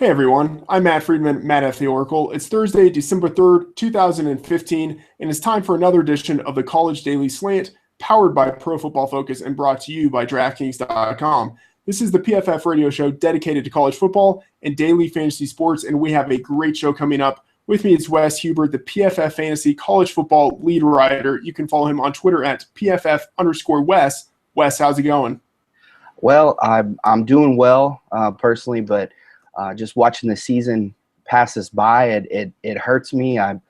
Hey everyone, I'm Matt Friedman, Matt F. the Oracle. It's Thursday, December 3rd, 2015, and it's time for another edition of the College Daily Slant, powered by Pro Football Focus and brought to you by DraftKings.com. This is the PFF radio show dedicated to college football and daily fantasy sports, and we have a great show coming up. With me is Wes Hubert, the PFF Fantasy College Football lead writer. You can follow him on Twitter at PFF_Wes. Wes, how's it going? Well, I'm doing well personally, but just watching the season pass us by, it hurts me. I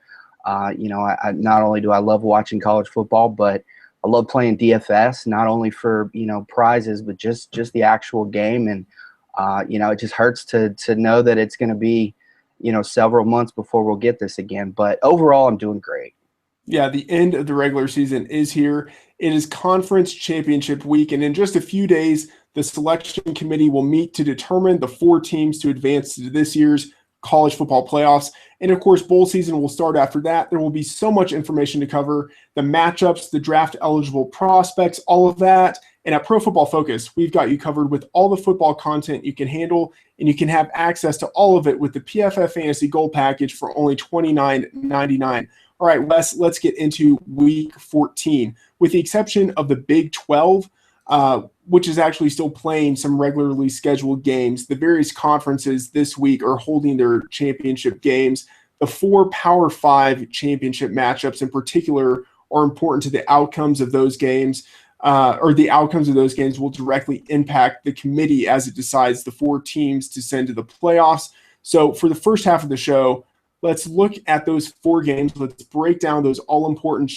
not only do I love watching college football, but I love playing DFS. Not only for prizes, but just the actual game. And it just hurts to know that it's going to be several months before we'll get this again. But overall, I'm doing great. Yeah, the end of the regular season is here. It is conference championship week, and in just a few days, the selection committee will meet to determine the 4 teams to advance to this year's college football playoffs. And of course, bowl season will start after that. There will be so much information to cover, the matchups, the draft eligible prospects, all of that. And at Pro Football Focus, we've got you covered with all the football content you can handle, and you can have access to all of it with the PFF Fantasy Gold Package for only $29.99. All right, Wes, let's get into Week 14. With the exception of the Big 12, which is actually still playing some regularly scheduled games, the various conferences this week are holding their championship games. The 4 Power 5 championship matchups in particular are important to the outcomes of those games, the outcomes of those games will directly impact the committee as it decides the 4 teams to send to the playoffs. So for the first half of the show, let's look at those 4 games. Let's break down those all-important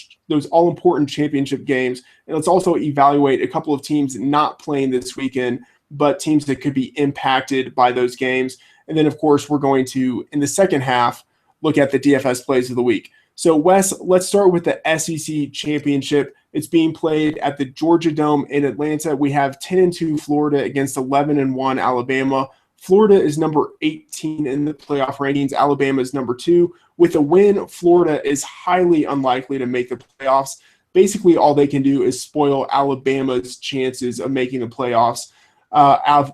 championship games, and let's also evaluate a couple of teams not playing this weekend, but teams that could be impacted by those games. And then, of course, we're going to, in the second half, look at the DFS plays of the week. So, Wes, let's start with the SEC championship. It's being played at the Georgia Dome in Atlanta. We have 10-2 Florida against 11-1 Alabama. Florida is number 18 in the playoff rankings. Alabama is number 2. With a win, Florida is highly unlikely to make the playoffs. Basically, all they can do is spoil Alabama's chances of making the playoffs.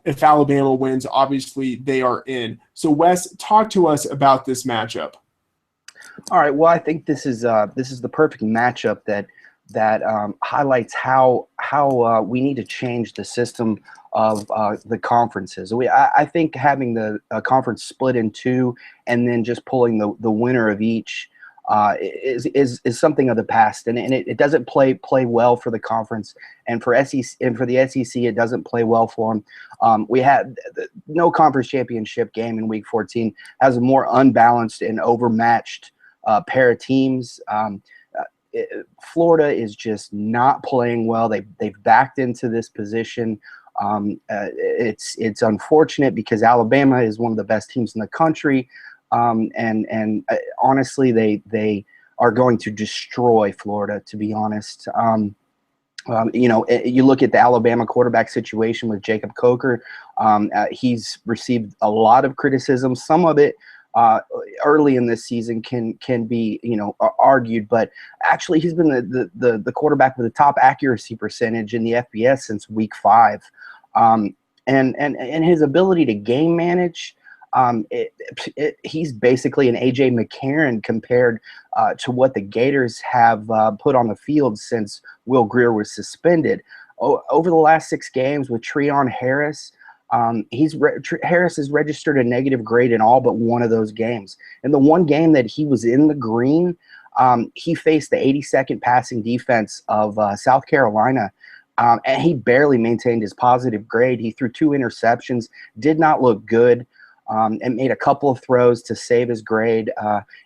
If Alabama wins, obviously they are in. So, Wes, talk to us about this matchup. All right. Well, I think this is the perfect matchup that highlights how we need to change the system of the conferences. I think having the conference split in 2 and then just pulling the winner of each is something of the past, and it doesn't play well for the conference, and for the SEC it doesn't play well for them. We had no conference championship game in Week 14 has a more unbalanced and overmatched pair of teams. Florida is just not playing well. They've backed into this position. It's unfortunate because Alabama is one of the best teams in the country, and honestly, they are going to destroy Florida. To be honest, you look at the Alabama quarterback situation with Jacob Coker. He's received a lot of criticism. Some of it early in this season can be argued, but actually he's been the quarterback with the top accuracy percentage in the FBS since Week 5, and his ability to game manage, he's basically an AJ McCarron compared to what the Gators have put on the field since Will Grier was suspended. Over the last 6 games with Treon Harris, Harris has registered a negative grade in all but one of those games. In the one game that he was in the green, he faced the 82nd passing defense of South Carolina, and he barely maintained his positive grade. He threw 2 interceptions, did not look good, and made a couple of throws to save his grade.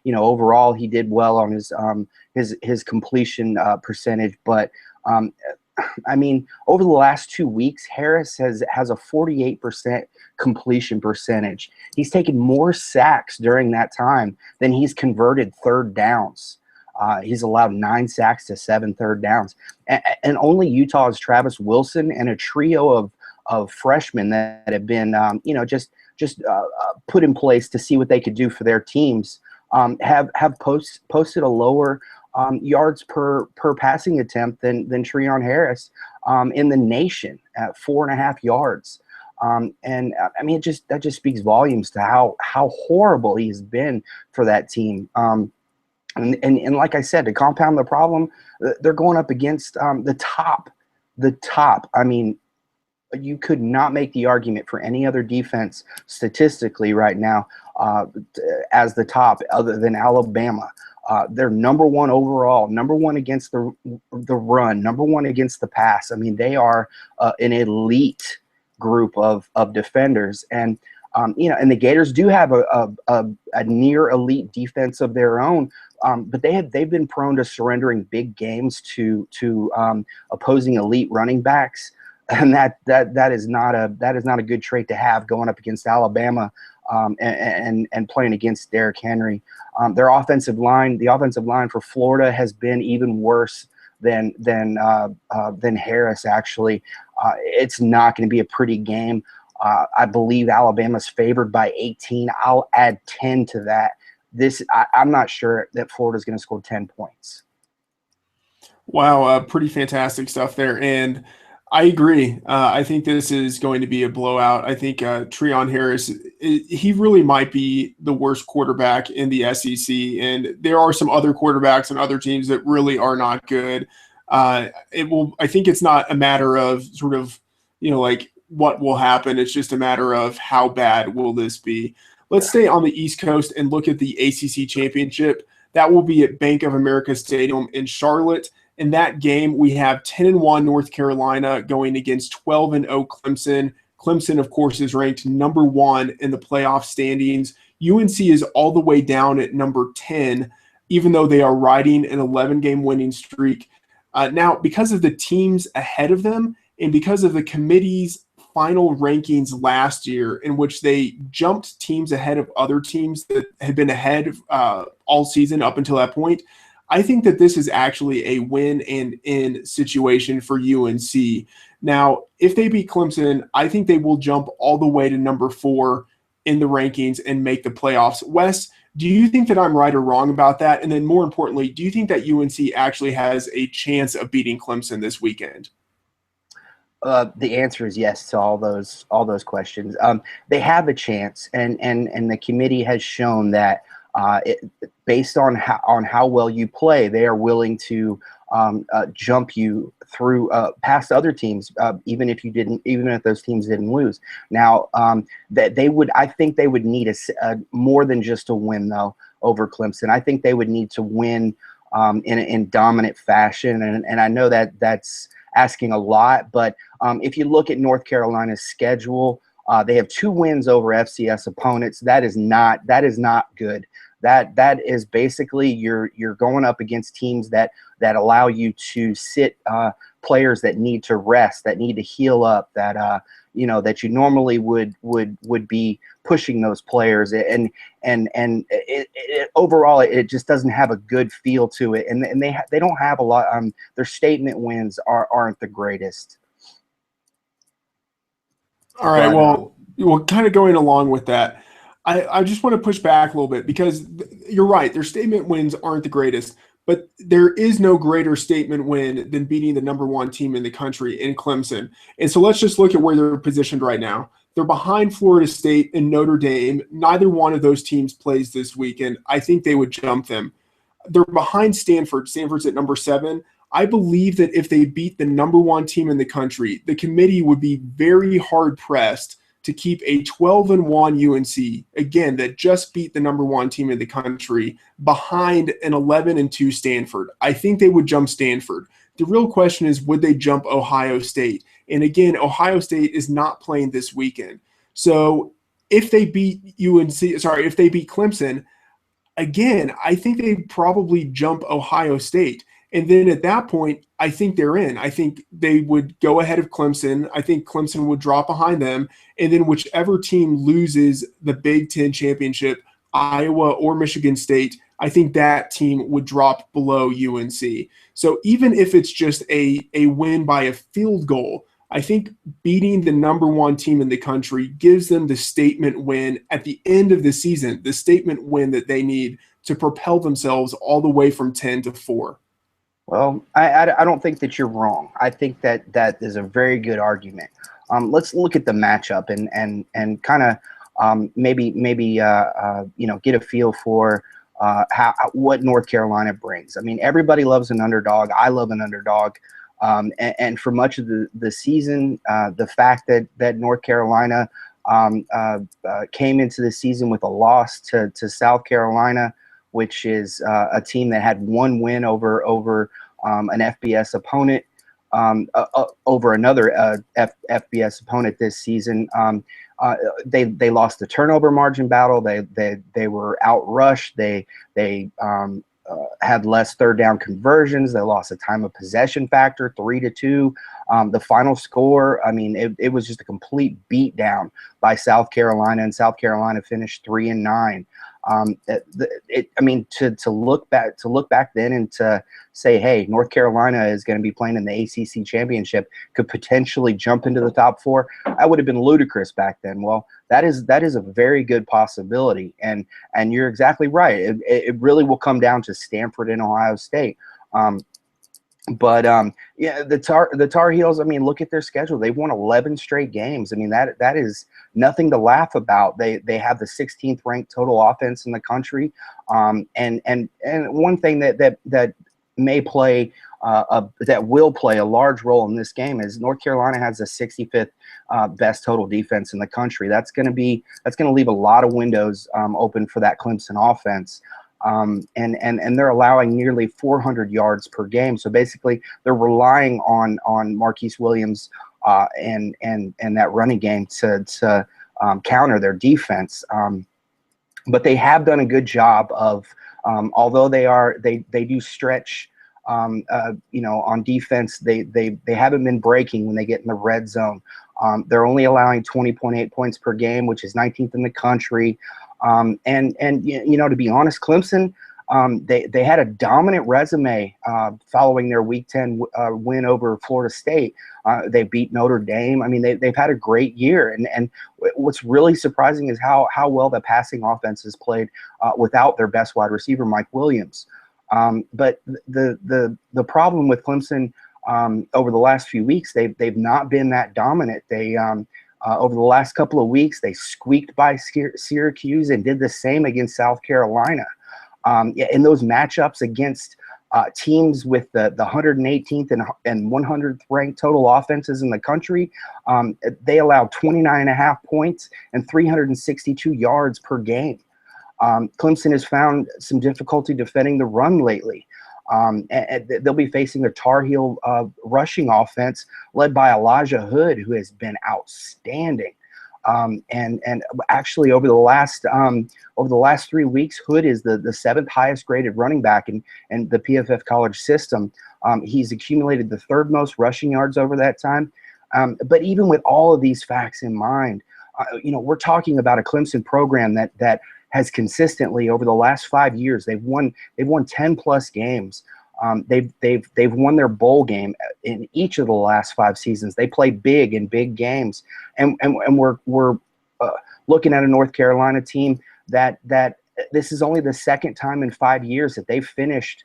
Overall, he did well on his completion percentage, but over the last 2 weeks, Harris has a 48% completion percentage. He's taken more sacks during that time than he's converted third downs. He's allowed 9 sacks to 7 third downs. And only Utah's Travis Wilson and a trio of freshmen that have been, just put in place to see what they could do for their teams, have posted a lower yards per passing attempt than Treon Harris in the nation at 4.5 yards. I mean, that just speaks volumes to how horrible he's been for that team. And like I said, to compound the problem, they're going up against the top. The top. I mean, you could not make the argument for any other defense statistically right now as the top other than Alabama. They're number one overall, number one against the run, number one against the pass. I mean, they are an elite group of defenders, and and the Gators do have a near elite defense of their own. But they've been prone to surrendering big games to opposing elite running backs, and that is not a good trait to have going up against Alabama and playing against Derrick Henry. Their offensive line, the offensive line for Florida, has been even worse than Harris. Actually, it's not going to be a pretty game. I believe Alabama's favored by 18. I'll add 10 to that. I'm not sure that Florida's going to score 10 points. Wow, pretty fantastic stuff there. And I agree. I think this is going to be a blowout. I think Treon Harris, he really might be the worst quarterback in the SEC. And there are some other quarterbacks and other teams that really are not good. I think it's not a matter of sort of, like what will happen. It's just a matter of how bad will this be. Let's stay on the East Coast and look at the ACC championship. That will be at Bank of America Stadium in Charlotte. In that game, we have 10-1 North Carolina going against 12-0 Clemson. Clemson, of course, is ranked number 1 in the playoff standings. UNC is all the way down at number 10, even though they are riding an 11-game winning streak. Now, because of the teams ahead of them and because of the committee's final rankings last year, in which they jumped teams ahead of other teams that had been ahead all season up until that point, I think that this is actually a win and in situation for UNC. Now, if they beat Clemson, I think they will jump all the way to number 4 in the rankings and make the playoffs. Wes, do you think that I'm right or wrong about that? And then more importantly, do you think that UNC actually has a chance of beating Clemson this weekend? The answer is yes to all those questions. They have a chance, and the committee has shown that based on how well you play, they are willing to jump you through past other teams, even if those teams didn't lose. Now, I think they would need a more than just a win though over Clemson. I think they would need to win in dominant fashion, and I know that that's asking a lot, but if you look at North Carolina's schedule, they have 2 wins over FCS opponents. That is not good. That is basically you're going up against teams that allow you to sit players that need to rest, that need to heal up, that that you normally would be pushing those players, and overall it just doesn't have a good feel to it, and they don't have a lot. Their statement wins aren't the greatest. All right. Well, kind of going along with that, I just want to push back a little bit because you're right. Their statement wins aren't the greatest, but there is no greater statement win than beating the number 1 team in the country in Clemson. And so let's just look at where they're positioned right now. They're behind Florida State and Notre Dame. Neither one of those teams plays this weekend. I think they would jump them. They're behind Stanford. Stanford's at number 7. I believe that if they beat the number 1 team in the country, the committee would be very hard pressed to keep a 12-1 UNC, again, that just beat the number 1 team in the country, behind an 11-2 Stanford. I think they would jump Stanford. The real question is, would they jump Ohio State? And again, Ohio State is not playing this weekend. So if they beat if they beat Clemson, again, I think they probably jump Ohio State. And then at that point, I think they're in. I think they would go ahead of Clemson. I think Clemson would drop behind them. And then whichever team loses the Big Ten championship, Iowa or Michigan State, I think that team would drop below UNC. So even if it's just a win by a field goal, I think beating the number 1 team in the country gives them the statement win at the end of the season, the statement win that they need to propel themselves all the way from 10 to 4. Well, I don't think that you're wrong. I think that is a very good argument. let's look at the matchup and kind of maybe get a feel for what North Carolina brings. I mean, everybody loves an underdog. I love an underdog. And for much of the season, the fact that North Carolina came into the season with a loss to South Carolina, which is a team that had one win over an FBS opponent, over another FBS opponent this season. They lost the turnover margin battle. They were outrushed. They had less third down conversions. They lost a time of possession factor, 3-2. The final score, I mean, it was just a complete beatdown by South Carolina, and South Carolina finished 3-9. I mean, to look back then and to say, hey, North Carolina is going to be playing in the ACC championship, could potentially jump into the top four, that would have been ludicrous back then. Well, that is a very good possibility, and you're exactly right. It really will come down to Stanford and Ohio State. But yeah, the Tar Heels, I mean, look at their schedule. They've won 11 straight games. I mean, that is nothing to laugh about. They have the 16th ranked total offense in the country. And one thing that may play that will play a large role in this game is North Carolina has the 65th best total defense in the country. That's going to leave a lot of windows open for that Clemson offense. And they're allowing nearly 400 yards per game. So basically, they're relying on Marquise Williams and that running game to counter their defense. But they have done a good job of, although they do stretch. On defense, they haven't been breaking when they get in the red zone. They're only allowing 20.8 points per game, which is 19th in the country. And to be honest, Clemson, they had a dominant resume following their Week 10 win over Florida State. They beat Notre Dame. I mean, they've had a great year. And what's really surprising is how well the passing offense has played without their best wide receiver, Mike Williams. But the problem with Clemson over the last few weeks, they've not been that dominant. They over the last couple of weeks, they squeaked by Syracuse and did the same against South Carolina. In those matchups against teams with the 118th and 100th ranked total offenses in the country, they allowed 29.5 points and 362 yards per game. Clemson has found some difficulty defending the run lately. And they'll be facing a Tar Heel rushing offense led by Elijah Hood, who has been outstanding. And actually, over the last 3 weeks, Hood is the seventh highest graded running back in the PFF college system. He's accumulated the third most rushing yards over that time. But even with all of these facts in mind, we're talking about a Clemson program that has consistently over the last 5 years, they've won 10 plus games. They've won their bowl game in each of the last 5 seasons. They play big in big games, and we're looking at a North Carolina team that this is only the second time in 5 years that they've finished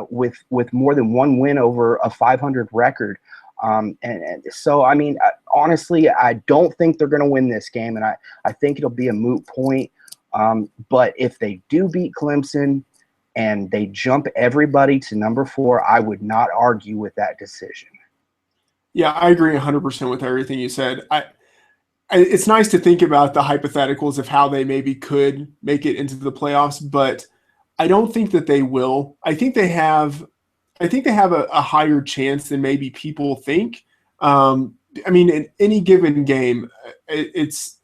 with more than one win over a 500 record. And so, I mean, honestly, I don't think they're going to win this game, and I think it'll be a moot point. But if they do beat Clemson and they jump everybody to number 4, I would not argue with that decision. Yeah, I agree 100% with everything you said. It's nice to think about the hypotheticals of how they maybe could make it into the playoffs, but I don't think that they will. I think they have a higher chance than maybe people think. I mean, in any given game, it's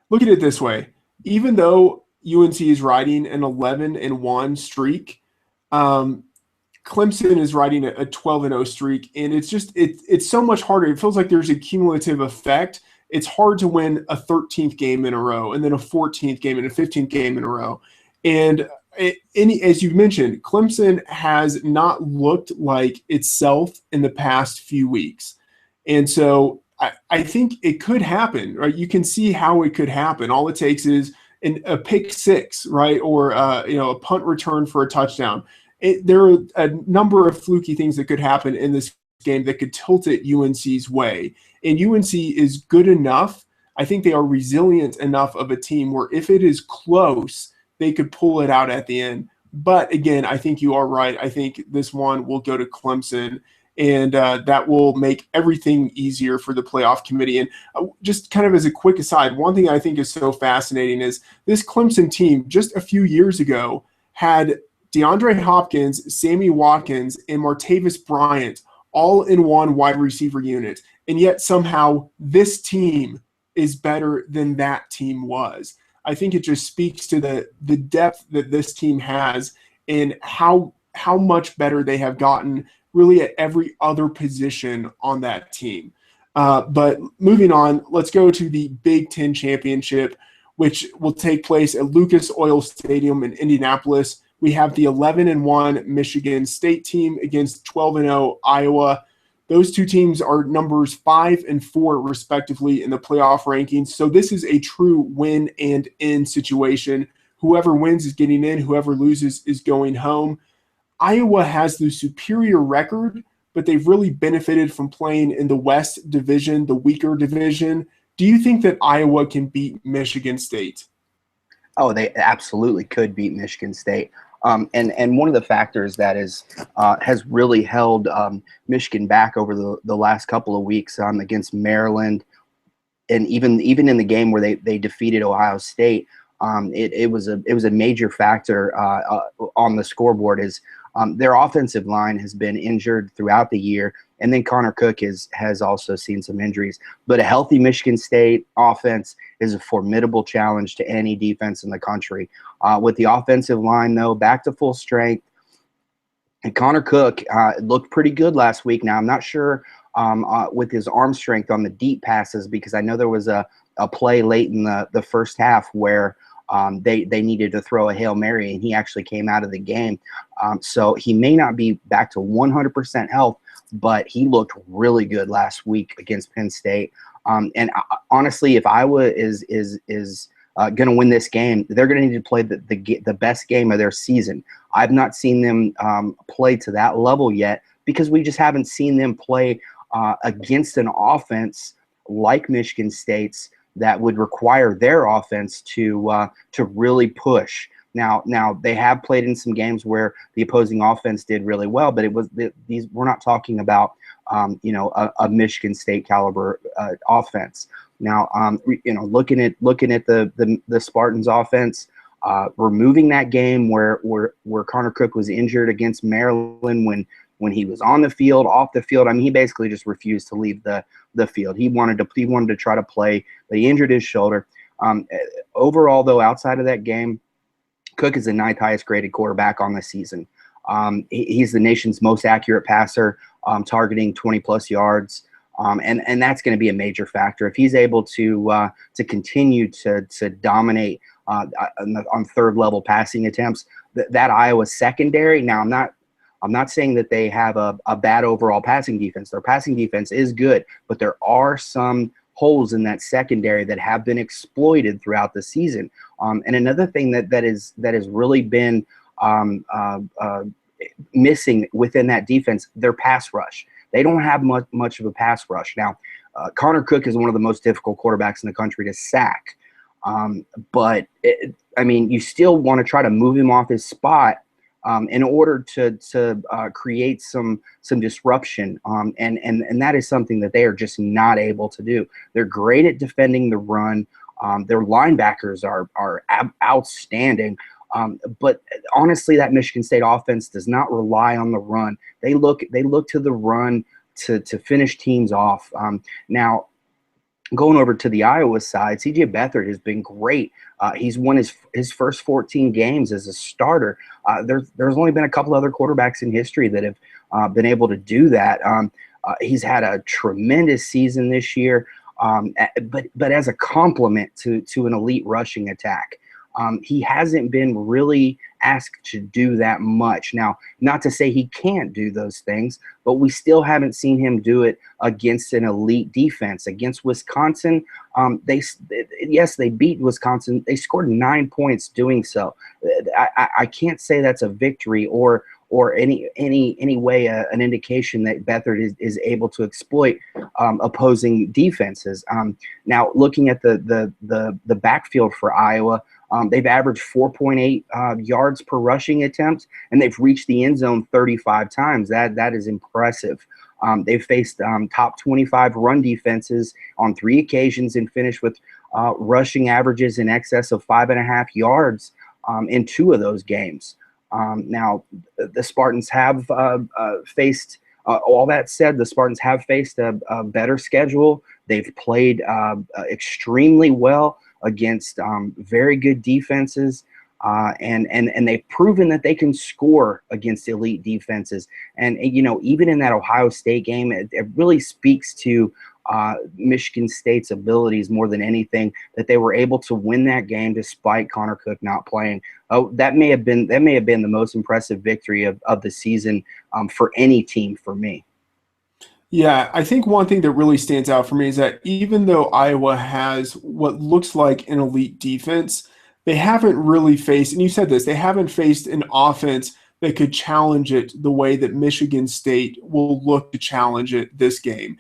look at it this way. Even though UNC is riding an 11-1 streak, Clemson is riding a 12-0 streak, and it's so much harder. It feels like there's a cumulative effect. It's hard to win a 13th game in a row, and then a 14th game and a 15th game in a row. And as you mentioned, Clemson has not looked like itself in the past few weeks, and so I think it could happen, right? You can see how it could happen. All it takes is a pick six, right? Or, a punt return for a touchdown. There are a number of fluky things that could happen in this game that could tilt it UNC's way. And UNC is good enough. I think they are resilient enough of a team where if it is close, they could pull it out at the end. But again, I think you are right. I think this one will go to Clemson, and that will make everything easier for the playoff committee. And just kind of as a quick aside, one thing I think is so fascinating is this Clemson team just a few years ago had DeAndre Hopkins, Sammy Watkins, and Martavis Bryant all in one wide receiver unit. And yet somehow this team is better than that team was. I think it just speaks to the depth that this team has and how much better they have gotten really at every other position on that team. But moving on, let's go to the Big Ten Championship, which will take place at Lucas Oil Stadium in Indianapolis. We have the 11-1 Michigan State team against 12-0 Iowa. Those two teams are numbers 5 and 4 respectively in the playoff rankings. So this is a true win and in situation. Whoever wins is getting in. Whoever loses is going home. Iowa has the superior record, but they've really benefited from playing in the West Division, the weaker division. Do you think that Iowa can beat Michigan State? Oh, they absolutely could beat Michigan State. And one of the factors that has really held Michigan back over the last couple of weeks against Maryland, and even in the game where they defeated Ohio State, it was a major factor on the scoreboard. Is their offensive line has been injured throughout the year, and then Connor Cook has also seen some injuries. But a healthy Michigan State offense is a formidable challenge to any defense in the country. With the offensive line, though, back to full strength, and Connor Cook looked pretty good last week. Now, I'm not sure with his arm strength on the deep passes, because I know there was a play late in the first half where they needed to throw a Hail Mary, and he actually came out of the game. So he may not be back to 100% health, but he looked really good last week against Penn State. And honestly, if Iowa is going to win this game, they're going to need to play the best game of their season. I've not seen them play to that level yet, because we just haven't seen them play against an offense like Michigan State's that would require their offense to really push. Now they have played in some games where the opposing offense did really well, but we're not talking about a Michigan State caliber offense. Now looking at the Spartans offense, removing that game where Connor Cook was injured against Maryland when he was on the field, off the field. I mean, he basically just refused to leave the field. He wanted to try to play, but he injured his shoulder. Overall, though, outside of that game, Cook is the 9th highest graded quarterback on the season. He's the nation's most accurate passer, targeting 20-plus yards. And that's going to be a major factor. If he's able to continue to dominate on third-level passing attempts, that Iowa secondary. Now, I'm not saying that they have a bad overall passing defense. Their passing defense is good, but there are some holes in that secondary that have been exploited throughout the season. And another thing that has really been missing within that defense, their pass rush. They don't have much of a pass rush. Now, Connor Cook is one of the most difficult quarterbacks in the country to sack. But you still want to try to move him off his spot in order to create some disruption. And that is something that they are just not able to do. They're great at defending the run. Their linebackers are outstanding. But honestly, that Michigan State offense does not rely on the run. They look to the run to finish teams off. Now, going over to the Iowa side, C.J. Beathard has been great. He's won his first 14 games as a starter. There's only been a couple other quarterbacks in history that have been able to do that. He's had a tremendous season this year, but as a complement to an elite rushing attack. He hasn't been really asked to do that much. Now, not to say he can't do those things, but we still haven't seen him do it against an elite defense. Against Wisconsin, they beat Wisconsin. They scored 9 points doing so. I can't say that's a victory or or any way an indication that Beathard is able to exploit opposing defenses. Now, looking at the backfield for Iowa, they've averaged 4.8 yards per rushing attempt, and they've reached the end zone 35 times. That is impressive. They've faced top 25 run defenses on 3 occasions and finished with rushing averages in excess of 5.5 yards in 2 of those games. Now, the Spartans have faced, all that said, the Spartans have faced a better schedule. They've played extremely well against very good defenses. And they've proven that they can score against elite defenses. And, even in that Ohio State game, it really speaks to Michigan State's abilities more than anything, that they were able to win that game despite Connor Cook not playing. Oh, that may have been the most impressive victory of the season for any team for me. Yeah, I think one thing that really stands out for me is that even though Iowa has what looks like an elite defense, they haven't really faced, and you said this, they haven't faced an offense that could challenge it the way that Michigan State will look to challenge it this game.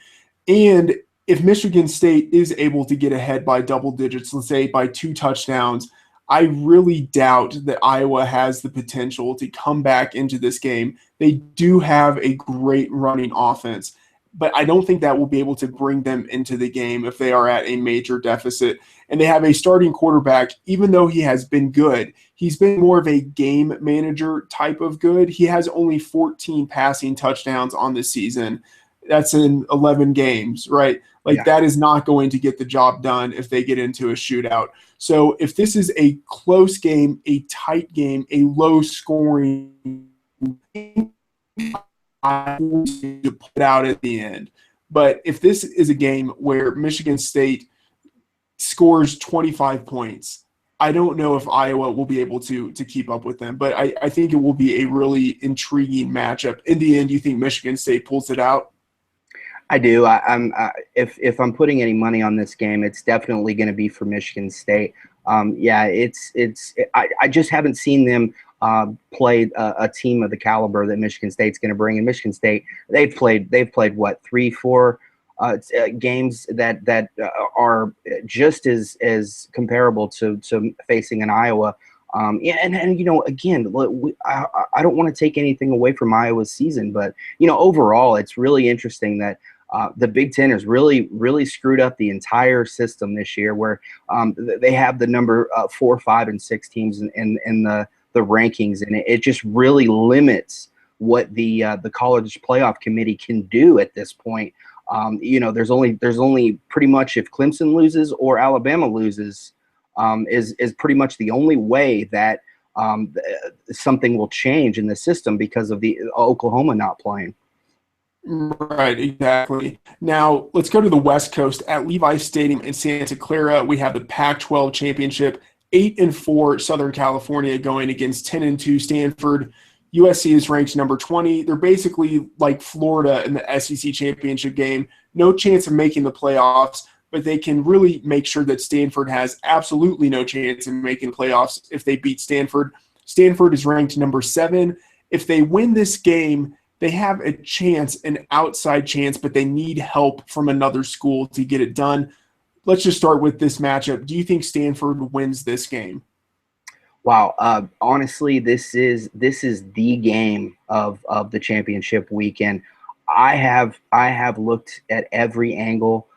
And if Michigan State is able to get ahead by double digits, let's say by 2 touchdowns, I really doubt that Iowa has the potential to come back into this game. They do have a great running offense, but I don't think that will be able to bring them into the game if they are at a major deficit. And they have a starting quarterback, even though he has been good, he's been more of a game manager type of good. He has only 14 passing touchdowns on this season. That's in 11 games, right? Like, Yeah. that is not going to get the job done if they get into a shootout. So if this is a close game, a tight game, a low scoring game, to put out at the end. But if this is a game where Michigan State scores 25 points, I don't know if Iowa will be able to keep up with them. But I think it will be a really intriguing matchup. In the end, you think Michigan State pulls it out? I do. If I'm putting any money on this game, it's definitely going to be for Michigan State. Yeah, I just haven't seen them play a team of the caliber that Michigan State's going to bring. And Michigan State, they've played what, 3-4 games that are just as comparable to facing an Iowa. Yeah, and again, I don't want to take anything away from Iowa's season, but overall, it's really interesting that the Big Ten has really screwed up the entire system this year, where they have the number 4, 5, and 6 teams in the rankings, and it just really limits what the college playoff committee can do at this point. There's only pretty much, if Clemson loses or Alabama loses, is pretty much the only way that something will change in the system because of the Oklahoma not playing. Right, exactly. Now, let's go to the West Coast. At Levi Stadium in Santa Clara, we have the Pac-12 championship. 8-4 Southern California going against 10-2 Stanford. USC is ranked number 20. They're basically like Florida in the SEC championship game. No chance of making the playoffs, but they can really make sure that Stanford has absolutely no chance of making playoffs if they beat Stanford. Stanford is ranked number 7. If they win this game, they have a chance, an outside chance, but they need help from another school to get it done. Let's just start with this matchup. Do you think Stanford wins this game? Wow. Honestly, this is the game of the championship weekend. I have looked at every angle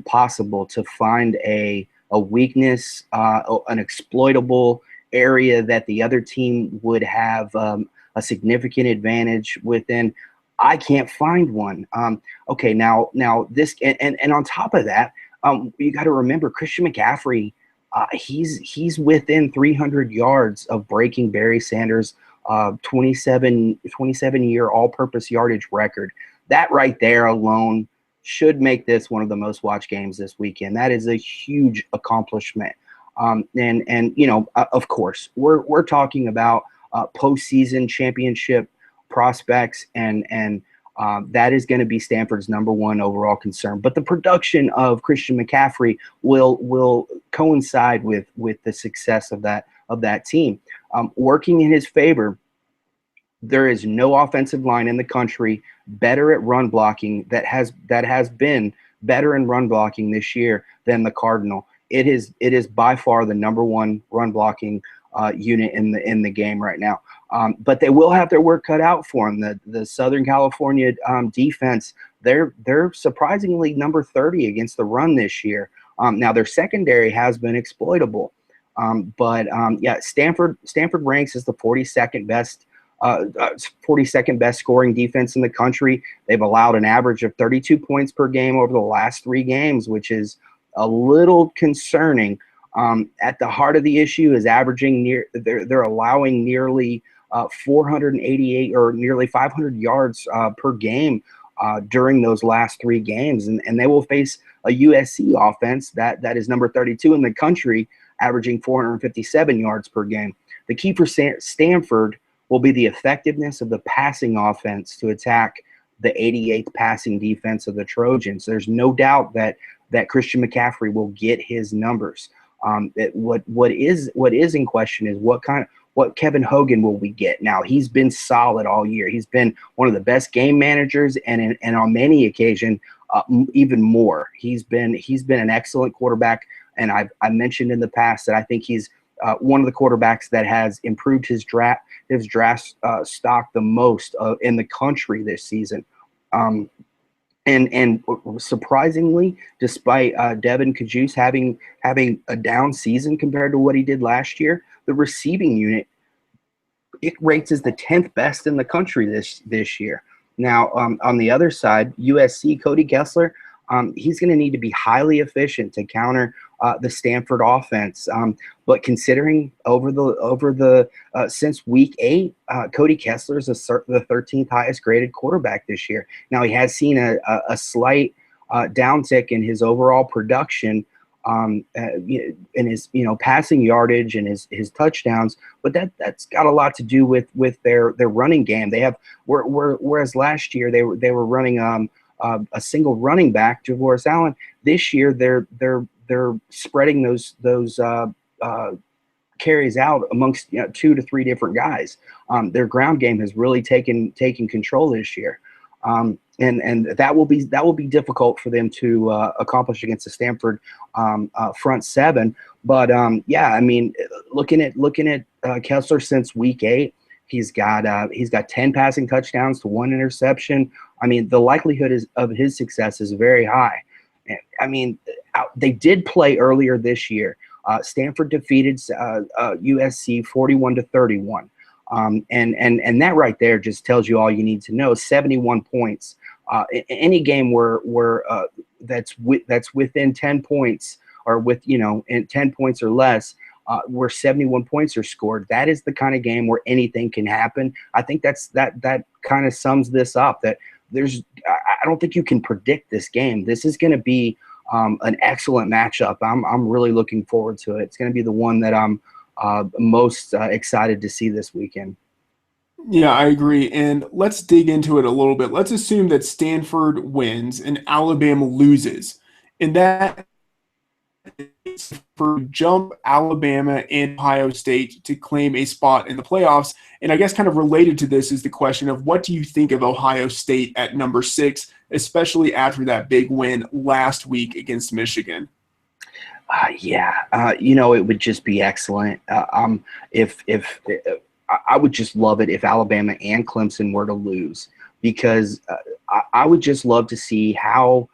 possible to find a weakness, an exploitable area that the other team would have a significant advantage within. I can't find one. Okay, now this, and on top of that, you got to remember Christian McCaffrey. He's within 300 yards of breaking Barry Sanders' 27-year all-purpose yardage record. That right there alone should make this one of the most watched games this weekend. That is a huge accomplishment. Of course, we're talking about postseason championship prospects, and that is going to be Stanford's number 1 overall concern. But the production of Christian McCaffrey will coincide with the success of that team. Working in his favor, There is no offensive line in the country better at run blocking that has been better in run blocking this year than the Cardinal. It is by far the number one run blocking unit in the game right now. But they will have their work cut out for them. The Southern California defense, they're surprisingly number 30 against the run this year. Now their secondary has been exploitable, but Stanford ranks as the 42nd best scoring defense in the country. They've allowed an average of 32 points per game over the last 3 games, which is a little concerning. At the heart of the issue is they're allowing nearly 488 or nearly 500 yards per game during those last 3 games, and they will face a USC offense that is number 32 in the country, averaging 457 yards per game. The key for Stanford will be the effectiveness of the passing offense to attack the 88th passing defense of the Trojans. There's no doubt that Christian McCaffrey will get his numbers. What is in question is what Kevin Hogan will we get. Now, he's been solid all year. He's been one of the best game managers, and on many occasions, even more. He's been an excellent quarterback, and I mentioned in the past that I think he's one of the quarterbacks that has improved his draft stock the most in the country this season. And surprisingly, despite Devin Kajus having a down season compared to what he did last year, the receiving unit, it rates as the 10th best in the country this year. Now, on the other side, USC, Cody Kessler, he's going to need to be highly efficient to counter the Stanford offense. But considering over the since week 8, Cody Kessler is the 13th highest graded quarterback this year. Now, he has seen a slight downtick in his overall production, in his passing yardage and his touchdowns, but that's got a lot to do with their running game. They have whereas last year they were running a single running back, Javoris Allen. This year they're spreading those carries out amongst 2 to 3 different guys. Their ground game has really taken control this year. And that will be difficult for them to accomplish against the Stanford front 7. But I mean, looking at Kessler since week 8, he's got 10 passing touchdowns to 1 interception. I mean, the likelihood of his success is very high. And, I mean, they did play earlier this year. Stanford defeated USC 41-31. And that right there just tells you all you need to know. 71 points. Any game where that's within 10 points or in 10 points or less, where 71 points are scored, that is the kind of game where anything can happen. I think that kind of sums this up. That I don't think you can predict this game. This is going to be an excellent matchup. I'm really looking forward to it. It's going to be the one that I'm most excited to see this weekend. Yeah, I agree. And let's dig into it a little bit. Let's assume that Stanford wins and Alabama loses. And that is for jump Alabama and Ohio State to claim a spot in the playoffs. And I guess kind of related to this is the question of what do you think of Ohio State at number 6, especially after that big win last week against Michigan? It would just be excellent. If I would just love it if Alabama and Clemson were to lose, because I would just love to see how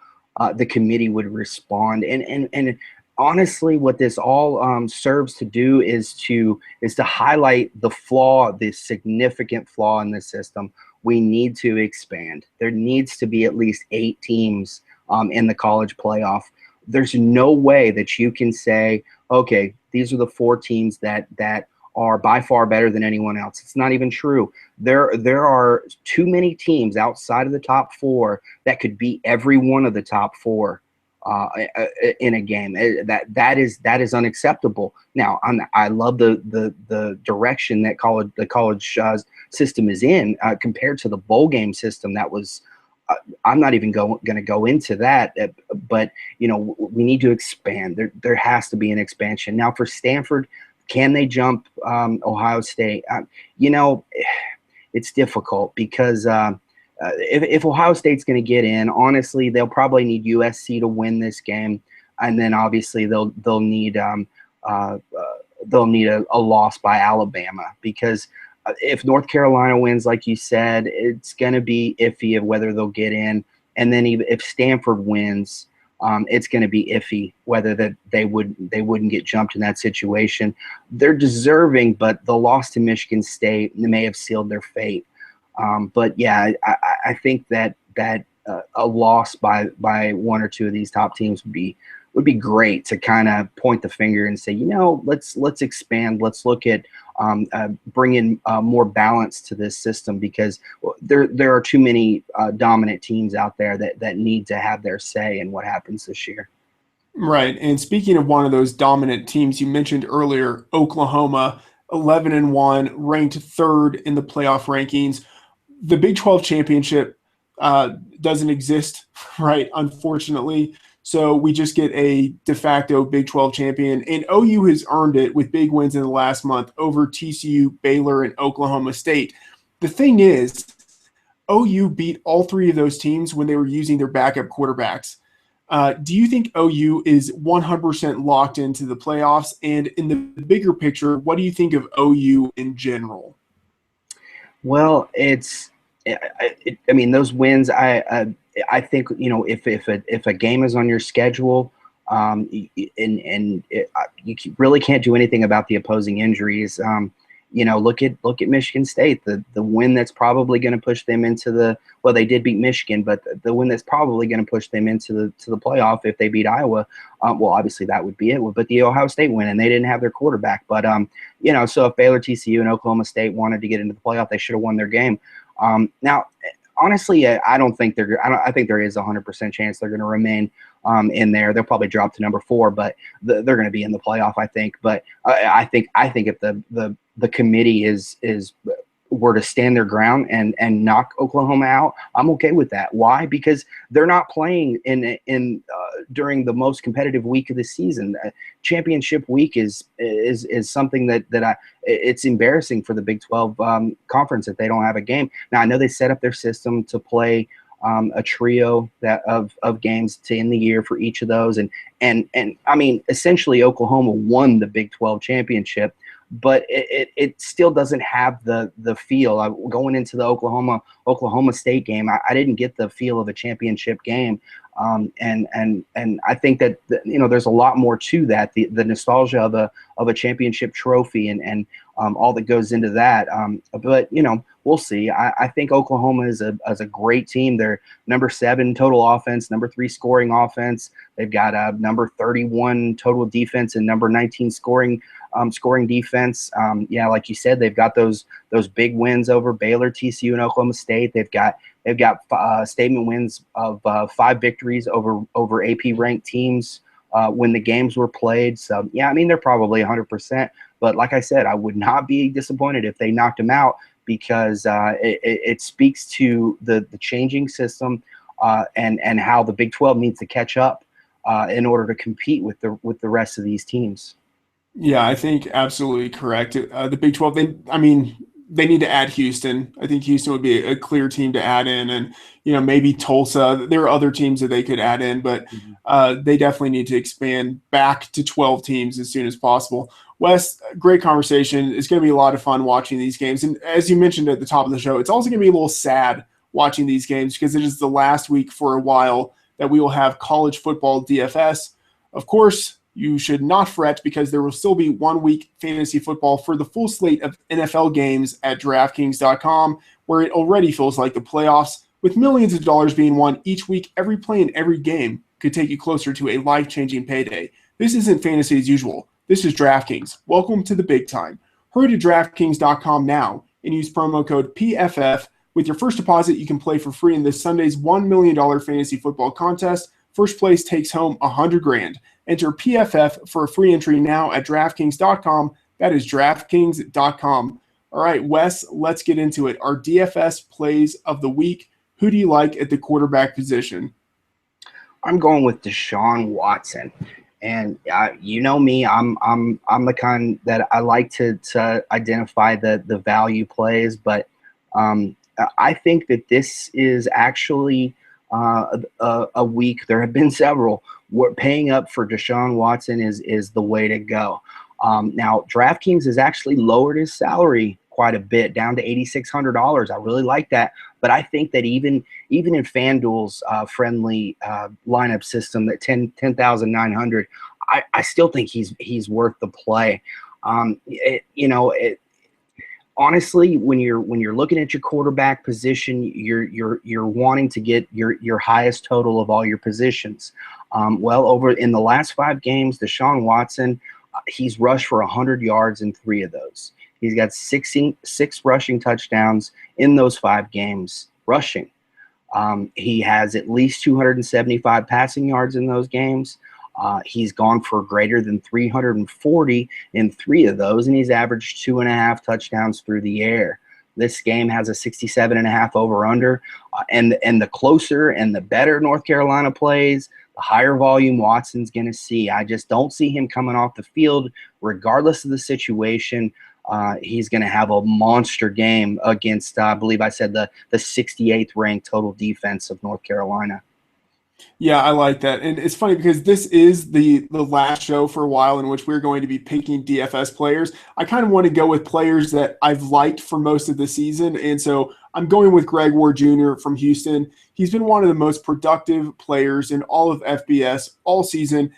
the committee would respond. And honestly, what this all serves to do is to highlight the significant flaw in the system. We need to expand. There needs to be at least 8 teams in the college playoff. There's no way that you can say, okay, these are the 4 teams that are by far better than anyone else. It's not even true. There are too many teams outside of the top 4 that could beat every one of the top 4 in a game. That is unacceptable. Now, I love the direction that the college system is in compared to the bowl game system. That was. I'm not even going to go into that, but we need to expand. There has to be an expansion. Now for Stanford, can they jump Ohio State? it's difficult because if Ohio State's going to get in, honestly, they'll probably need USC to win this game, and then obviously uh, they'll need a loss by Alabama, because if North Carolina wins, like you said, it's going to be iffy of whether they'll get in. And then even if Stanford wins, it's going to be iffy whether that they wouldn't get jumped in that situation. They're deserving, but the loss to Michigan State may have sealed their fate. But yeah, I think that a loss by one or two of these top teams would be great to kind of point the finger and say, let's expand. Let's look at bringing more balance to this system, because there are too many dominant teams out there that need to have their say in what happens this year. Right. And speaking of one of those dominant teams you mentioned earlier, Oklahoma, 11-1, ranked third in the playoff rankings. The Big 12 championship doesn't exist, right? Unfortunately. So we just get a de facto Big 12 champion. And OU has earned it with big wins in the last month over TCU, Baylor, and Oklahoma State. The thing is, OU beat all three of those teams when they were using their backup quarterbacks. Do you think OU is 100% locked into the playoffs? And in the bigger picture, what do you think of OU in general? Well, I mean, those wins. I think if a game is on your schedule, you really can't do anything about the opposing injuries. Look at Michigan State, the win that's probably going to push them into they did beat Michigan, but the win that's probably going to push them into the playoff if they beat Iowa. Well, obviously that would be it. But the Ohio State win, and they didn't have their quarterback. But so if Baylor, TCU, and Oklahoma State wanted to get into the playoff, they should have won their game. Now, honestly, I think there is a 100% chance they're going to remain in there. They'll probably drop to number 4, but they're going to be in the playoff, I think. But I think if the committee were to stand their ground and knock Oklahoma out, I'm okay with that. Why? Because they're not playing during the most competitive week of the season. Championship week is something that it's embarrassing for the Big 12 conference that they don't have a game. Now, I know they set up their system to play a trio of games to end the year for each of those, and I mean, essentially Oklahoma won the Big 12 championship, but it still doesn't have the feel. Going into the Oklahoma State game, I didn't get the feel of a championship game, and I think that there's a lot more to that, the nostalgia of a championship trophy and all that goes into that. But we'll see. I think Oklahoma is a great team. They're number 7 total offense, number 3 scoring offense. They've got a number 31 total defense and number 19 scoring defense. Like you said, they've got those big wins over Baylor, TCU, and Oklahoma State. They've got statement wins of 5 victories over AP ranked teams when the games were played. So I mean, they're probably 100%. But like I said, I would not be disappointed if they knocked them out, because it speaks to the changing system and how the Big 12 needs to catch up in order to compete with the rest of these teams. Yeah, I think absolutely correct. The Big 12, they need to add Houston. I think Houston would be a clear team to add in, and maybe Tulsa. There are other teams that they could add in, but they definitely need to expand back to 12 teams as soon as possible. Wes, great conversation. It's going to be a lot of fun watching these games, and as you mentioned at the top of the show, it's also going to be a little sad watching these games because it is the last week for a while that we will have college football DFS. Of course, you should not fret because there will still be 1 week fantasy football for the full slate of NFL games at DraftKings.com, where it already feels like the playoffs. With millions of dollars being won each week, every play in every game could take you closer to a life-changing payday. This isn't fantasy as usual. This is DraftKings. Welcome to the big time. Hurry to DraftKings.com now and use promo code PFF. With your first deposit, you can play for free in this Sunday's $1 million fantasy football contest. First place takes home $100,000. Enter PFF for a free entry now at DraftKings.com. That is DraftKings.com. All right, Wes, let's get into it. Our DFS plays of the week. Who do you like at the quarterback position? I'm going with Deshaun Watson. And you know me, I'm the kind that I like to identify the value plays, but I think that this is actually a week. There have been several. Paying up for Deshaun Watson is the way to go. Now, DraftKings has actually lowered his salary quite a bit, down to $8,600. I really like that, but I think that even in FanDuel's friendly lineup system, that 10,900, I still think he's worth the play. Honestly, when you're looking at your quarterback position, you're wanting to get your highest total of all your positions. Well, over in the last 5 games, Deshaun Watson, he's rushed for 100 yards in 3 of those. He's got 6 rushing touchdowns in those 5 games rushing. He has at least 275 passing yards in those games. He's gone for greater than 340 in 3 of those, and he's averaged 2.5 touchdowns through the air. This game has a 67.5 over/under, and the closer and the better North Carolina plays, the higher volume Watson's going to see. I just don't see him coming off the field, regardless of the situation. He's going to have a monster game against, I believe I said, the 68th ranked total defense of North Carolina. Yeah, I like that. And it's funny because this is the last show for a while in which we're going to be picking DFS players. I kind of want to go with players that I've liked for most of the season. And so I'm going with Greg Ward Jr. from Houston. He's been one of the most productive players in all of FBS all season.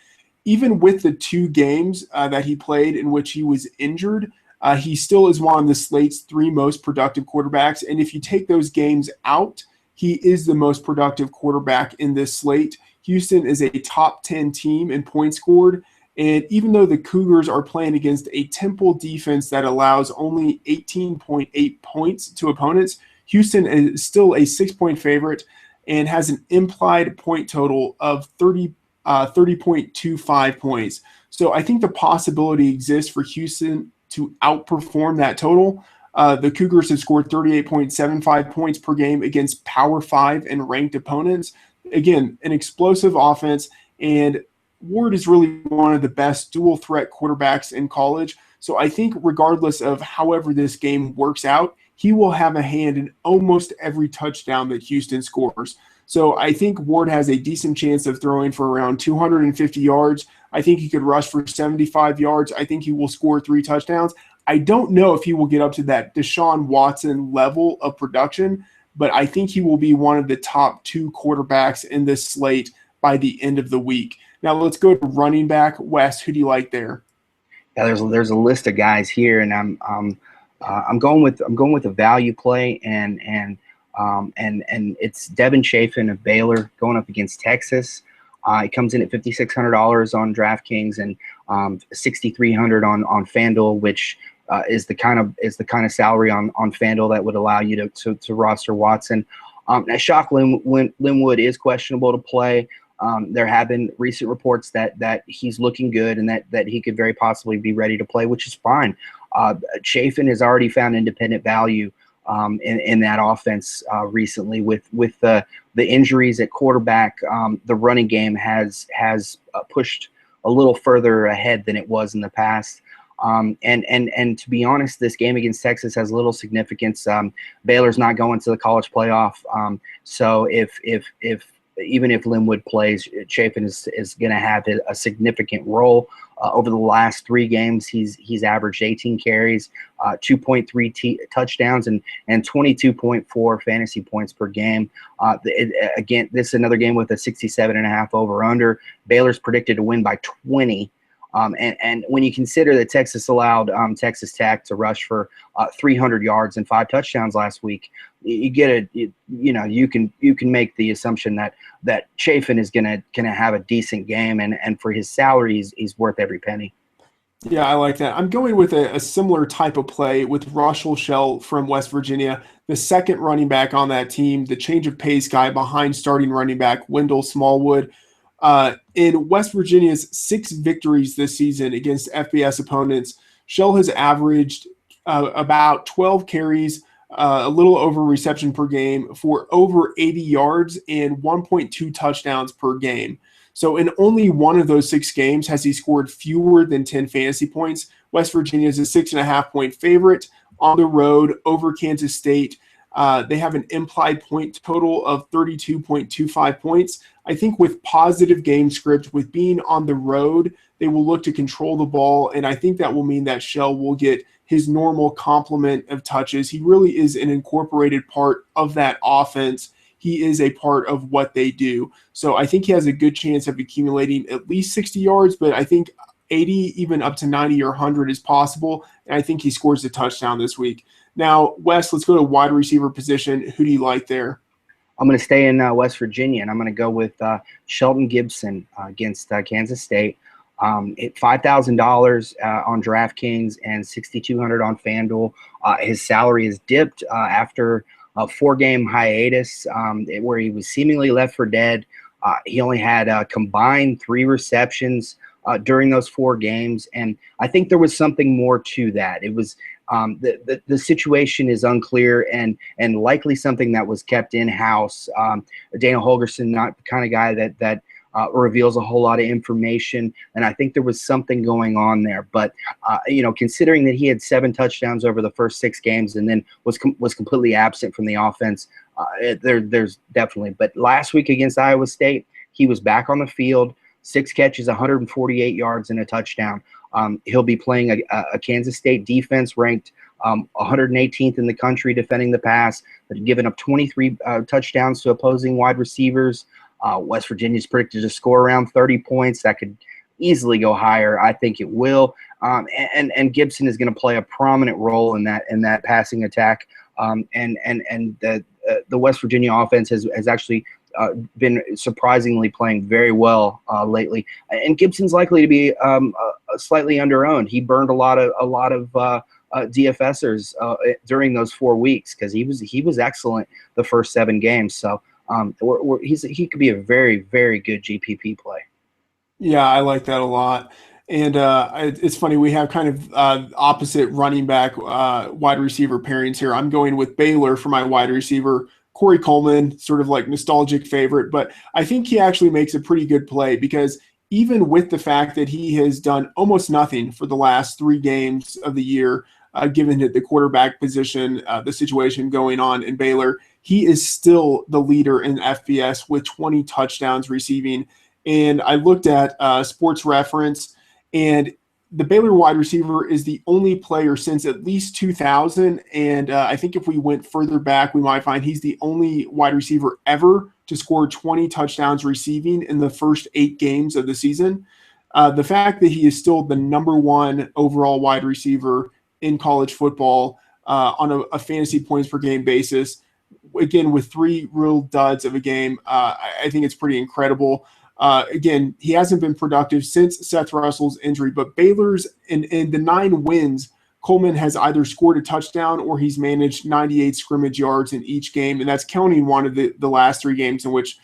Even with the 2 games that he played in which he was injured, he still is one of the slate's 3 most productive quarterbacks. And if you take those games out, he is the most productive quarterback in this slate. Houston is a top 10 team in points scored. And even though the Cougars are playing against a Temple defense that allows only 18.8 points to opponents, Houston is still a 6-point favorite and has an implied point total of 30.25 points. So I think the possibility exists for Houston to outperform that total. The Cougars have scored 38.75 points per game against Power 5 and ranked opponents. Again, an explosive offense, and Ward is really one of the best dual threat quarterbacks in college. So I think regardless of however this game works out, he will have a hand in almost every touchdown that Houston scores. So I think Ward has a decent chance of throwing for around 250 yards. I think he could rush for 75 yards. I think he will score 3 touchdowns. I don't know if he will get up to that Deshaun Watson level of production, but I think he will be one of the top 2 quarterbacks in this slate by the end of the week. Now let's go to running back. Wes, who do you like there? Yeah, there's a list of guys here, and I'm going with a value play, and it's Devin Chafin of Baylor going up against Texas. It comes in at $5,600 on DraftKings and $6,300 on FanDuel, which is the kind of salary on FanDuel that would allow you to roster Watson. Now, Shock Linwood is questionable to play. There have been recent reports that he's looking good and that he could very possibly be ready to play, which is fine. Chafin has already found independent value in that offense recently with the injuries at quarterback. The running game has pushed a little further ahead than it was in the past. And to be honest, this game against Texas has little significance. Baylor's not going to the college playoff. So even if Linwood plays, Chafin is going to have a significant role. Over the last 3 games, he's averaged 18 carries, 2.3 touchdowns, and 22.4 fantasy points per game. Again, this is another game with a 67.5 over/under. Baylor's predicted to win by 20. And when you consider that Texas allowed Texas Tech to rush for 300 yards and 5 touchdowns last week, you can make the assumption that Chafin is gonna have a decent game, and for his salary, he's worth every penny. Yeah, I like that. I'm going with a similar type of play with Russell Shell from West Virginia, the second running back on that team, the change of pace guy behind starting running back Wendell Smallwood. In West Virginia's 6 victories this season against FBS opponents, Shell has averaged about 12 carries, a little over reception per game for over 80 yards and 1.2 touchdowns per game. So in only one of those 6 games has he scored fewer than 10 fantasy points. West Virginia is a 6.5-point favorite on the road over Kansas State. They have an implied point total of 32.25 points. I think with positive game script, with being on the road, they will look to control the ball, and I think that will mean that Shell will get his normal complement of touches. He really is an incorporated part of that offense. He is a part of what they do. So I think he has a good chance of accumulating at least 60 yards, but I think 80, even up to 90 or 100 is possible, and I think he scores a touchdown this week. Now, Wes, let's go to wide receiver position. Who do you like there? I'm going to stay in West Virginia, and I'm going to go with Shelton Gibson against Kansas State. $5,000 on DraftKings and $6,200 on FanDuel. His salary is dipped after a 4-game hiatus where he was seemingly left for dead. He only had combined 3 receptions during those 4 games, and I think there was something more to that. It was the situation is unclear and likely something that was kept in house. Dana Holgerson, not the kind of guy that reveals a whole lot of information, and I think there was something going on there. But considering that he had 7 touchdowns over the first 6 games and then was completely absent from the offense, there's definitely. But last week against Iowa State, he was back on the field. 6 catches, 148 yards, and a touchdown. He'll be playing a Kansas State defense ranked 118th in the country defending the pass, but giving up 23 touchdowns to opposing wide receivers. West Virginia's predicted to score around 30 points. That could easily go higher. I think it will. And Gibson is going to play a prominent role in that passing attack. And the West Virginia offense has actually been surprisingly playing very well lately, and Gibson's likely to be slightly underowned. He burned a lot of DFSers during those 4 weeks because he was excellent the first 7 games. So he could be a very, very good GPP play. Yeah, I like that a lot. And it's funny, we have kind of opposite running back wide receiver pairings here. I'm going with Baylor for my wide receiver. Corey Coleman, sort of like nostalgic favorite, but I think he actually makes a pretty good play because even with the fact that he has done almost nothing for the last 3 games of the year, given the quarterback position, the situation going on in Baylor, he is still the leader in FBS with 20 touchdowns receiving. And I looked at Sports Reference, and the Baylor wide receiver is the only player since at least 2000. And I think if we went further back, we might find he's the only wide receiver ever to score 20 touchdowns receiving in the first 8 games of the season. The fact that he is still the #1 overall wide receiver in college football on a fantasy points per game basis, again, with 3 real duds of a game, I think it's pretty incredible. Again, he hasn't been productive since Seth Russell's injury, but Baylor's in the 9 wins, Coleman has either scored a touchdown or he's managed 98 scrimmage yards in each game, and that's counting one of the last 3 games in which,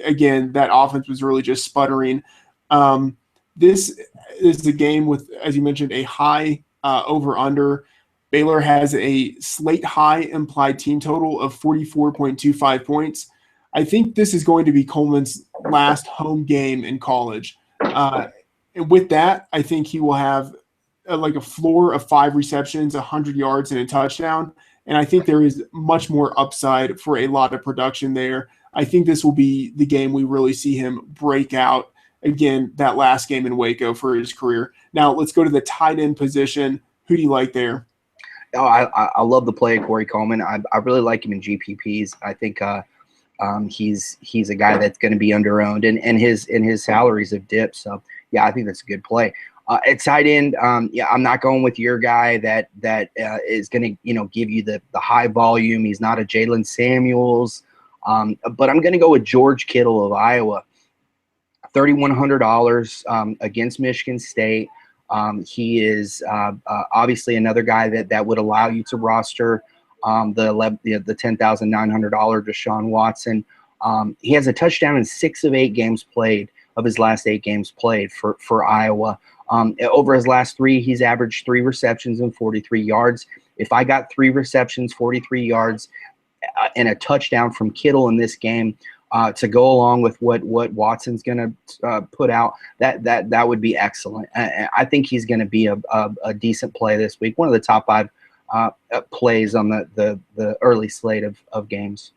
again, that offense was really just sputtering. This is the game with, as you mentioned, a high over-under. Baylor has a slate high implied team total of 44.25 points. I think this is going to be Coleman's last home game in college. And with that, I think he will have like a floor of 5 receptions, 100 yards, and a touchdown. And I think there is much more upside for a lot of production there. I think this will be the game we really see him break out. Again, that last game in Waco for his career. Now, let's go to the tight end position. Who do you like there? Oh, I love the play of Corey Coleman. I really like him in GPPs. I think he's a guy that's going to be underowned, and his salaries have dipped. So yeah, I think that's a good play. At tight end, I'm not going with your guy that is going to give you the high volume. He's not a Jalen Samuels, but I'm going to go with George Kittle of Iowa. $3,100 against Michigan State. He is obviously another guy that would allow you to roster the $10,900 Deshaun Watson. He has a touchdown in 6 of 8 games played of his last 8 games played for Iowa. Over his last 3, he's averaged 3 receptions and 43 yards. If I got 3 receptions, 43 yards, and a touchdown from Kittle in this game to go along with what Watson's going to put out, that would be excellent. I think he's going to be a decent play this week, one of the top 5 plays on the early slate of games.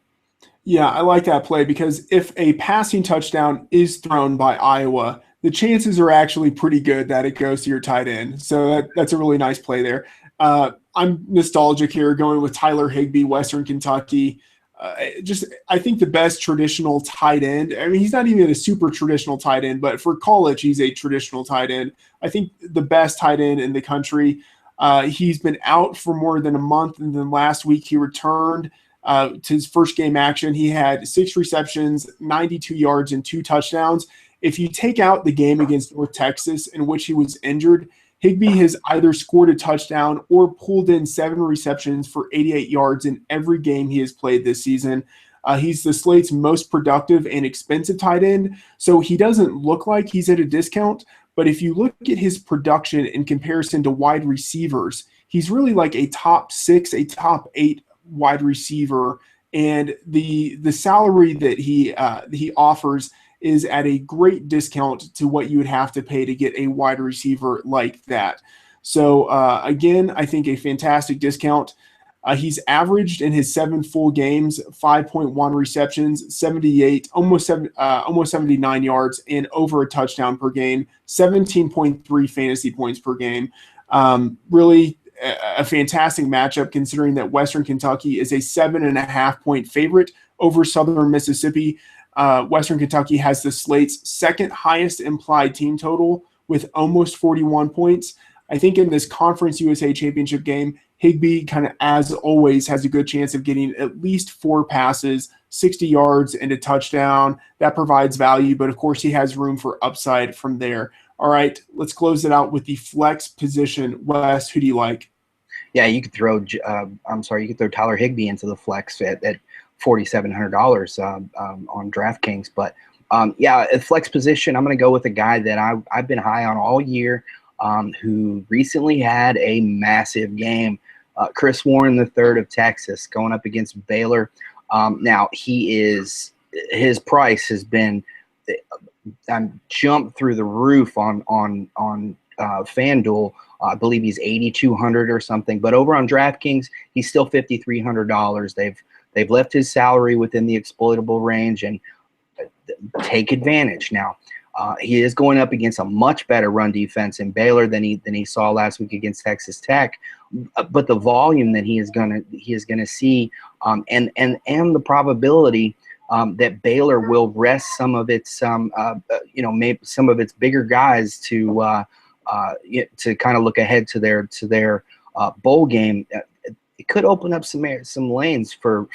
Yeah, I like that play because if a passing touchdown is thrown by Iowa, the chances are actually pretty good that it goes to your tight end. So that's a really nice play there. I'm nostalgic here, going with Tyler Higbee, Western Kentucky. I think the best traditional tight end. I mean, he's not even a super traditional tight end, but for college, he's a traditional tight end. I think the best tight end in the country. He's been out for more than a month, and then last week he returned to his first game action. He had 6 receptions, 92 yards, and 2 touchdowns. If you take out the game against North Texas in which he was injured, Higbee has either scored a touchdown or pulled in 7 receptions for 88 yards in every game he has played this season. He's the slate's most productive and expensive tight end, so he doesn't look like he's at a discount. But if you look at his production in comparison to wide receivers, he's really like a top 6, a top 8 wide receiver, and the salary that he offers is at a great discount to what you would have to pay to get a wide receiver like that. So again, I think a fantastic discount. He's averaged in his 7 full games 5.1 receptions, 78, almost 79 yards, and over a touchdown per game, 17.3 fantasy points per game. Really a fantastic matchup considering that Western Kentucky is a 7.5-point favorite over Southern Mississippi. Western Kentucky has the slate's second highest implied team total with almost 41 points. I think in this Conference USA Championship game, Higbee kind of, as always, has a good chance of getting at least 4 passes, 60 yards, and a touchdown. That provides value, but of course he has room for upside from there. All right, let's close it out with the flex position. Wes, who do you like? Yeah, you could throw. You could throw Tyler Higbee into the flex at $4,700 on DraftKings. But yeah, at flex position, I'm going to go with a guy that I've been high on all year, who recently had a massive game. Chris Warren III of Texas going up against Baylor. Now his price has been jumped through the roof on FanDuel. I believe he's 8,200 or something, but over on DraftKings, he's still $5,300. They've left his salary within the exploitable range, and take advantage. Now, he is going up against a much better run defense in Baylor than he saw last week against Texas Tech. But the volume that he is gonna see, and the probability that Baylor will rest some of its maybe some of its bigger guys to kind of look ahead to their bowl game. It could open up some lanes for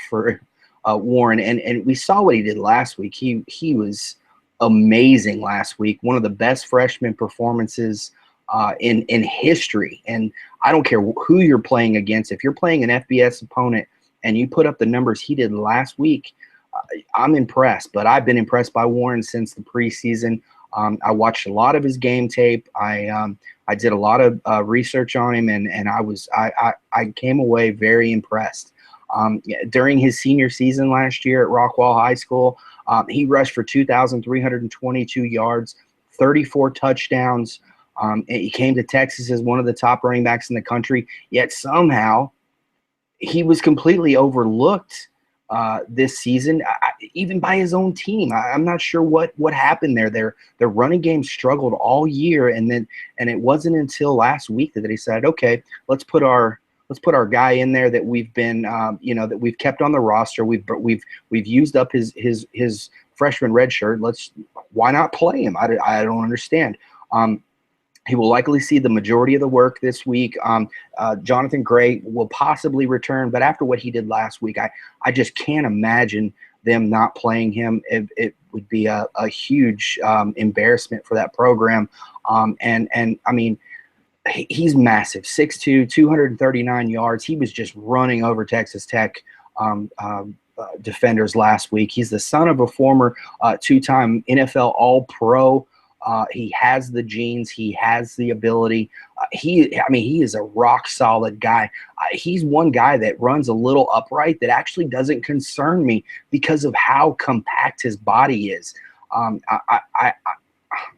Warren, and we saw what he did last week. He was amazing last week. One of the best freshman performances in history. And I don't care who you're playing against. If you're playing an FBS opponent and you put up the numbers he did last week, I'm impressed. But I've been impressed by Warren since the preseason. I watched a lot of his game tape. I did a lot of research on him, and I came away very impressed. During his senior season last year at Rockwall High School, he rushed for 2,322 yards, 34 touchdowns. He came to Texas as one of the top running backs in the country, yet somehow he was completely overlooked this season, even by his own team. I'm not sure what happened there. Their running game struggled all year, and it wasn't until last week that they decided, okay, let's put our guy in there that we've been that we've kept on the roster. We've used up his freshman red shirt. Why not play him? I don't understand. He will likely see the majority of the work this week. Jonathan Gray will possibly return, but after what he did last week, I just can't imagine them not playing him. It would be a huge embarrassment for that program. And I mean, he's massive, 6'2", 239 yards. He was just running over Texas Tech defenders last week. He's the son of a former two-time NFL All-Pro. He has the genes. He has the ability. He is a rock solid guy. He's one guy that runs a little upright that actually doesn't concern me because of how compact his body is.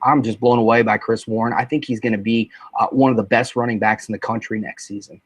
I'm just blown away by Chris Warren. I think he's going to be one of the best running backs in the country next season.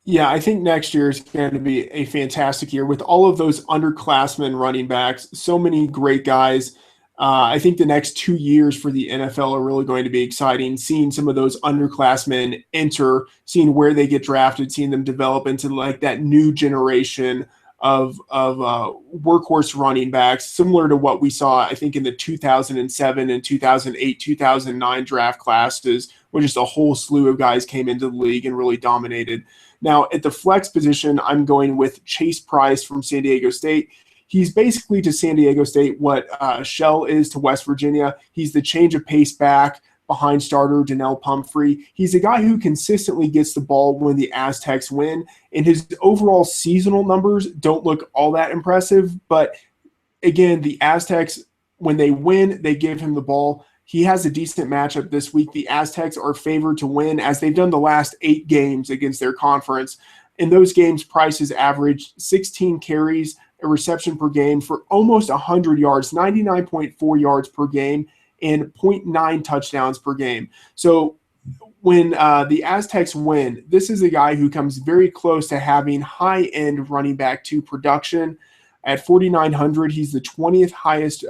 Yeah, I think next year is going to be a fantastic year with all of those underclassmen running backs. So many great guys. I think the next 2 years for the NFL are really going to be exciting. Seeing some of those underclassmen enter, seeing where they get drafted, seeing them develop into like that new generation of workhorse running backs, similar to what we saw, I think, in the 2007 and 2008, 2009 draft classes, where just a whole slew of guys came into the league and really dominated. Now, at the flex position, I'm going with Chase Price from San Diego State. He's basically to San Diego State what Shell is to West Virginia. He's the change of pace back behind starter Donnell Pumphrey. He's a guy who consistently gets the ball when the Aztecs win, and his overall seasonal numbers don't look all that impressive. But again, the Aztecs, when they win, they give him the ball. He has a decent matchup this week. The Aztecs are favored to win, as they've done the last 8 games against their conference. In those games, Price has averaged 16 carries, a reception per game for almost 100 yards, 99.4 yards per game, and zero point 0.9 touchdowns per game. So when the Aztecs win, this is a guy who comes very close to having high-end running back 2 production. At 4,900, he's the 20th highest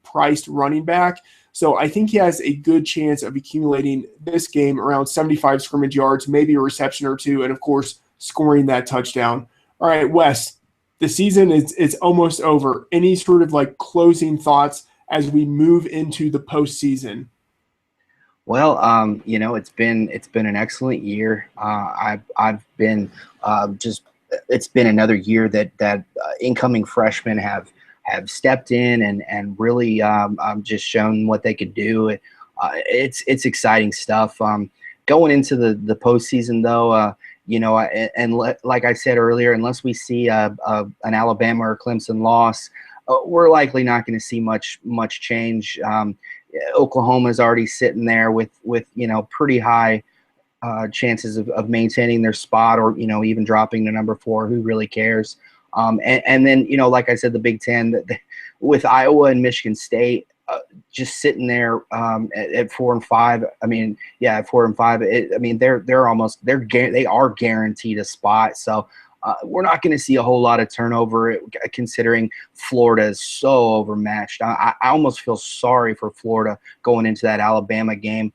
priced running back. So I think he has a good chance of accumulating this game around 75 scrimmage yards, maybe a reception or 2, and of course, scoring that touchdown. All right, Wes, the season is almost over. Any sort of like closing thoughts as we move into the postseason? Well, it's been an excellent year. I've been just it's been another year that incoming freshmen have stepped in and really just shown what they could do. It's exciting stuff. Going into the postseason, though, like I said earlier, unless we see an Alabama or Clemson loss, we're likely not going to see much change. Oklahoma's already sitting there with pretty high chances of maintaining their spot, or even dropping to number 4. Who really cares? And then like I said, the Big Ten with Iowa and Michigan State just sitting there at 4 and 5. I mean, yeah, at 4 and 5. They are guaranteed a spot. So we're not going to see a whole lot of turnover, considering Florida is so overmatched. I almost feel sorry for Florida going into that Alabama game.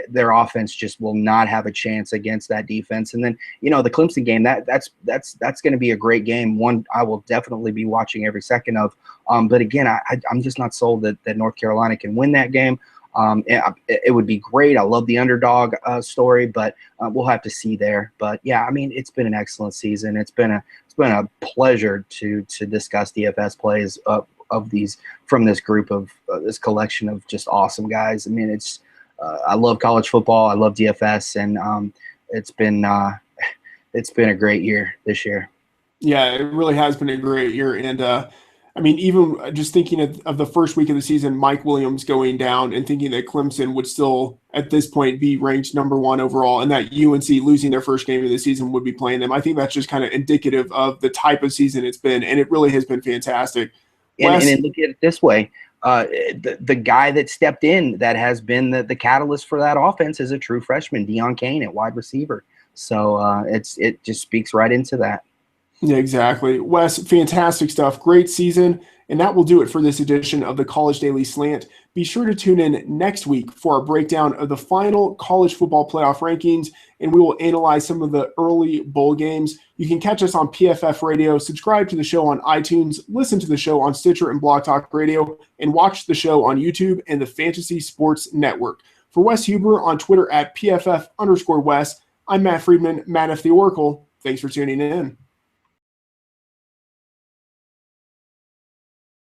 Their offense just will not have a chance against that defense. And then the Clemson game, that's going to be a great game. One I will definitely be watching every second of. But again, I'm just not sold that North Carolina can win that game. It would be great. I love the underdog story, but we'll have to see there. But yeah, I mean, it's been an excellent season. It's been a pleasure to discuss DFS plays of these from this group of this collection of just awesome guys. I mean, I love college football. I love DFS, and it's been a great year this year. Yeah, it really has been a great year. And I mean, even just thinking of the first week of the season, Mike Williams going down, and thinking that Clemson would still, at this point, be ranked number 1 overall, and that UNC losing their first game of the season would be playing them. I think that's just kind of indicative of the type of season it's been, and it really has been fantastic. And look at it this way. The guy that stepped in that has been the catalyst for that offense is a true freshman, Deion Kane, at wide receiver. So it just speaks right into that. Yeah, exactly. Wes, fantastic stuff. Great season. And that will do it for this edition of the College Daily Slant. Be sure to tune in next week for our breakdown of the final college football playoff rankings, and we will analyze some of the early bowl games. You can catch us on PFF Radio, subscribe to the show on iTunes, listen to the show on Stitcher and Blog Talk Radio, and watch the show on YouTube and the Fantasy Sports Network. For Wes Huber on Twitter at PFF_Wes, I'm Matt Friedman, Matt F. the Oracle. Thanks for tuning in.